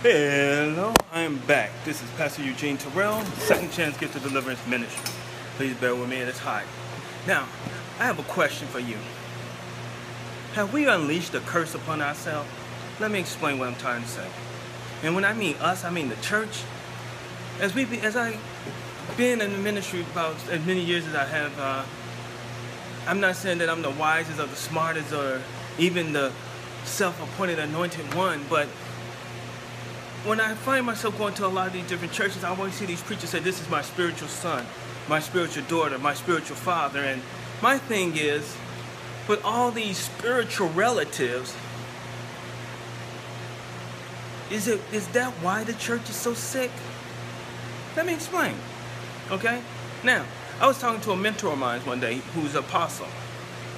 Hello, I am back. This is Pastor Eugene Terrell, Second Chance Gift of Deliverance Ministry. Please bear with me, it is hot. Now, I have a question for you. Have we unleashed a curse upon ourselves? Let me explain what I'm trying to say. And when I mean us, I mean the church. As I've been in the ministry about as many years as I have, I'm not saying that I'm the wisest or the smartest or even the self-appointed anointed one, but when I find myself going to a lot of these different churches, I always see these preachers say, this is my spiritual son, my spiritual daughter, my spiritual father. And my thing is, with all these spiritual relatives, is that why the church is so sick? Let me explain, okay? Now, I was talking to a mentor of mine one day who's an apostle.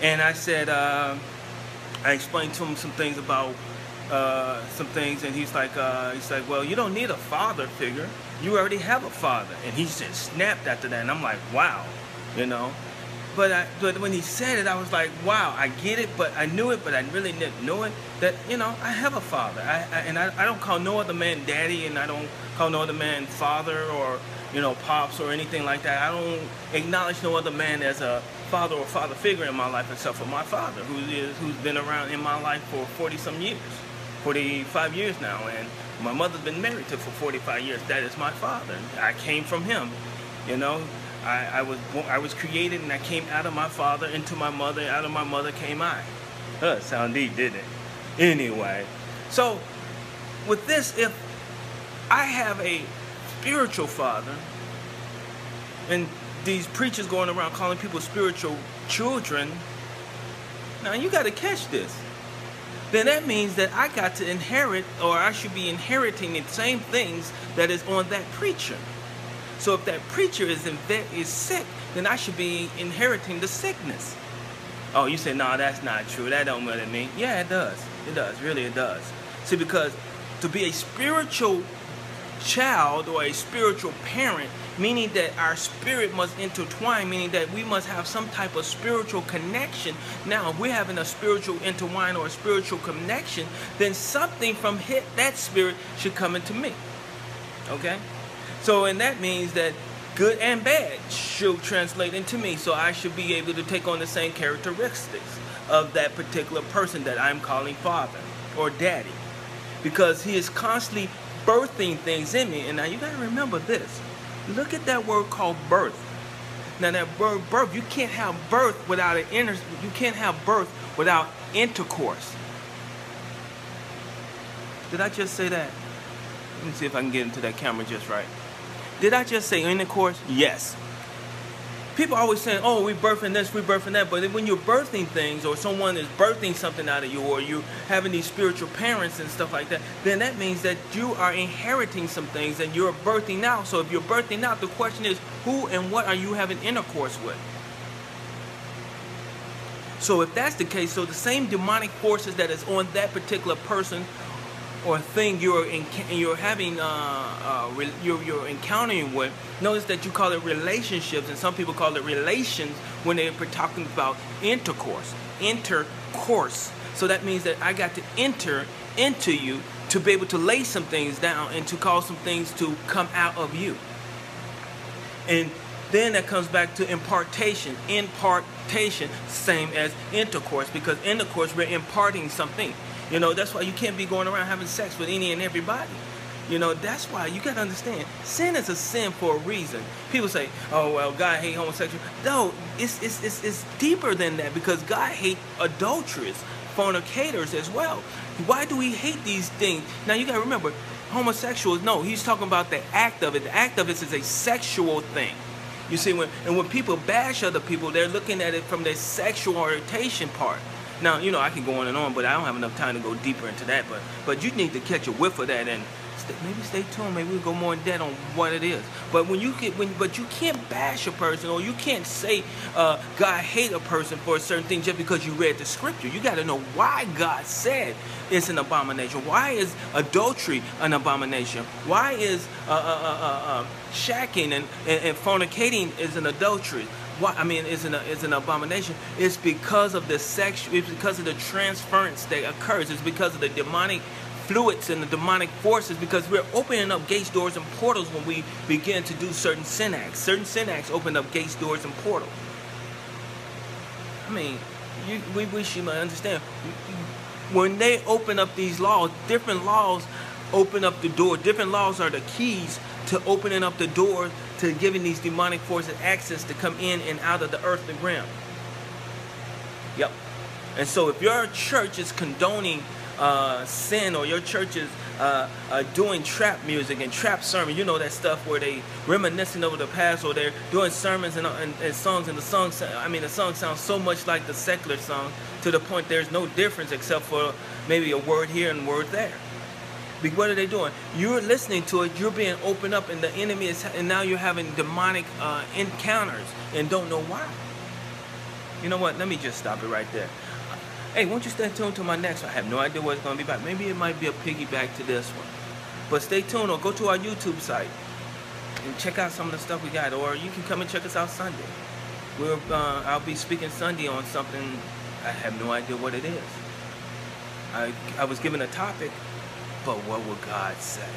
And I said, I explained to him some things about some things, and he's like, well, you don't need a father figure. You already have a father. And he just snapped after that, and I'm like, wow, you know. But when he said it, I was like, wow, I get it, but I knew it, but I really didn't know it. That, you know, I have a father. I don't call no other man daddy, and I don't call no other man father or, you know, pops or anything like that. I don't acknowledge no other man as a father or father figure in my life except for my father, who's been around in my life for 40-some years. 45 years now, and my mother's been married to for 45 years. That is my father. I came from him, you know. I was created, and I came out of my father into my mother. Out of my mother came I. Sound deep, didn't it? Anyway, so with this, if I have a spiritual father, and these preachers going around calling people spiritual children, now you got to catch this. Then that means that I got to inherit, or I should be inheriting the same things that is on that preacher. So if that preacher is sick, then I should be inheriting the sickness. Oh, you say, no, that's not true. That don't matter to me. Yeah, it does. It does. Really, it does. See, because to be a spiritual child or a spiritual parent, meaning that our spirit must intertwine, meaning that we must have some type of spiritual connection. Now, if we're having a spiritual intertwine or a spiritual connection, then something from that spirit should come into me. Okay? So, and that means that good and bad should translate into me. So I should be able to take on the same characteristics of that particular person that I'm calling father or daddy. Because he is constantly birthing things in me. And now you got to remember this. Look at that word called birth. Now that word birth, you can't have birth without you can't have birth without intercourse. Did I just say that? Let me see if I can get into that camera just right. Did I just say intercourse? Yes. People always saying, oh, we're birthing this, we're birthing that. But when you're birthing things, or someone is birthing something out of you, or you're having these spiritual parents and stuff like that, then that means that you are inheriting some things and you're birthing out. So if you're birthing out, the question is, who and what are you having intercourse with? So if that's the case, so the same demonic forces that is on that particular person or thing you're encountering with, notice that you call it relationships, and some people call it relations when they're talking about intercourse. So that means that I got to enter into you to be able to lay some things down and to cause some things to come out of you. And then that comes back to impartation. Impartation, same as intercourse, because intercourse, we're imparting something. You know, that's why you can't be going around having sex with any and everybody. You know, that's why you got to understand, sin is a sin for a reason. People say, oh, well, God hate homosexuals. No, it's deeper than that, because God hate adulterers, fornicators as well. Why do we hate these things? Now, you got to remember, homosexuals, no, he's talking about the act of it. The act of it is a sexual thing. You see, when people bash other people, they're looking at it from their sexual orientation part. Now, you know, I can go on and on, but I don't have enough time to go deeper into that. But you need to catch a whiff of that, and maybe stay tuned. Maybe we'll go more in depth on what it is. But but you can't bash a person, or you can't say God hate a person for a certain thing just because you read the scripture. You got to know why God said it's an abomination. Why is adultery an abomination? Why is shacking and fornicating is an adultery? What I mean is an abomination. It's because of the it's because of the transference that occurs. It's because of the demonic fluids and the demonic forces, because we're opening up gates, doors, and portals when we begin to do certain sin acts. Certain sin acts open up gates, doors, and portals. I mean, we wish you might understand. When they open up these laws, different laws open up the door. Different laws are the keys to opening up the door to giving these demonic forces access to come in and out of the earthly realm. Yep. And so if your church is condoning sin, or your church is doing trap music and trap sermon, you know, that stuff where they reminiscing over the past, or they're doing sermons and songs, and the songs sound so much like the secular song, to the point there's no difference except for maybe a word here and a word there. What are they doing? You're listening to it, you're being opened up, and the enemy is, and now you're having demonic encounters and don't know why. You know what? Let me just stop it right there. Hey, won't you stay tuned to my next one? I have no idea what it's going to be about. Maybe it might be a piggyback to this one. But stay tuned, or go to our YouTube site and check out some of the stuff we got. Or you can come and check us out Sunday. I'll be speaking Sunday on something. I have no idea what it is. I was given a topic, but what will God say?